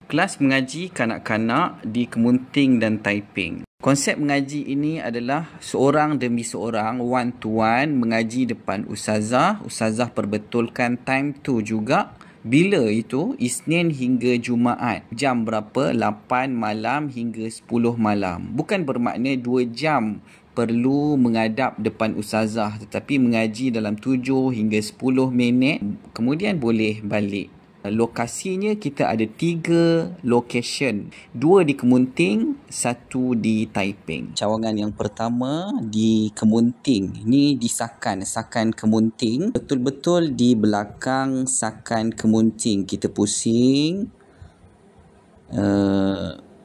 Kelas mengaji kanak-kanak di Kemunting dan Taiping. Konsep mengaji ini adalah seorang demi seorang, one to one, mengaji depan ustazah. Ustazah perbetulkan time tu juga. Bila itu? Isnin hingga Jumaat. Jam berapa? 8 malam hingga 10 malam. Bukan bermakna 2 jam perlu menghadap depan ustazah, tetapi mengaji dalam 7 hingga 10 minit. Kemudian boleh balik. Lokasinya kita ada 3 location. 2 di Kemunting, 1 di Taiping. Cawangan yang pertama di Kemunting. Ini di Sakan Kemunting. Betul-betul di belakang Sakan Kemunting. Kita pusing.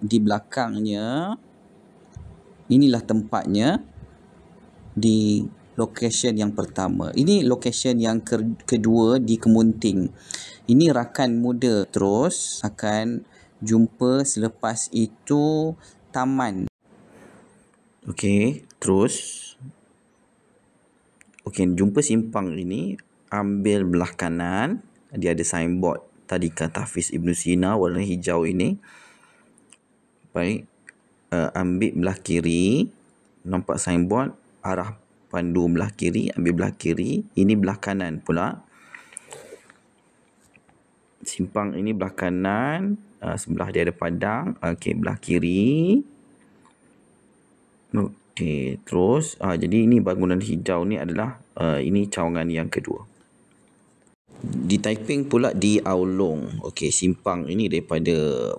Di belakangnya. Inilah tempatnya di location yang pertama. Ini location yang kedua di Kemunting. Ini rakan muda. Terus akan jumpa selepas itu taman. Okey, terus. Okey, jumpa simpang ini. Ambil belah kanan. Dia ada signboard Tadika Tahfiz Ibn Sina warna hijau ini. Baik. Ambil belah kiri. Nampak signboard. Arah pandu belah kiri. Ambil belah kiri. Ini belah kanan pula. Simpang ini belah kanan, sebelah dia ada padang. Okey, belah kiri. Okey, terus jadi ini bangunan hijau ni adalah ini cawangan yang kedua. Di Taiping pula di Aulung. Okey, simpang ini daripada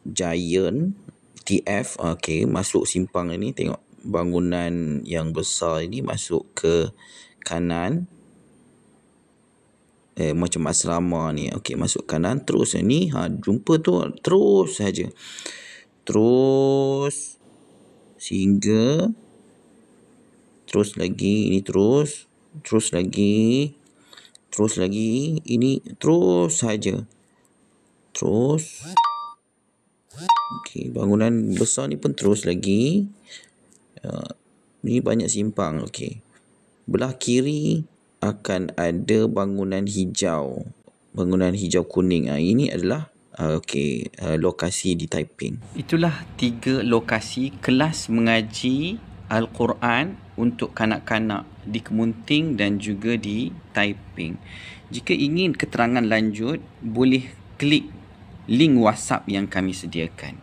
Giant TF. Okey, masuk simpang ini, tengok bangunan yang besar ini masuk ke kanan. Macam asrama ni. Okey, masuk kanan. Terus ni. Jumpa tu. Terus saja. Terus. Sehingga. Terus lagi. Ini terus. Terus lagi. Terus lagi. Ini terus saja. Terus. Okey, bangunan besar ni pun terus lagi. Ni banyak simpang. Okey. Belah kiri akan ada bangunan hijau. Bangunan hijau kuning. Ini adalah lokasi di Taiping. Itulah 3 lokasi kelas mengaji Al-Quran untuk kanak-kanak di Kemunting dan juga di Taiping. Jika ingin keterangan lanjut, boleh klik link WhatsApp yang kami sediakan.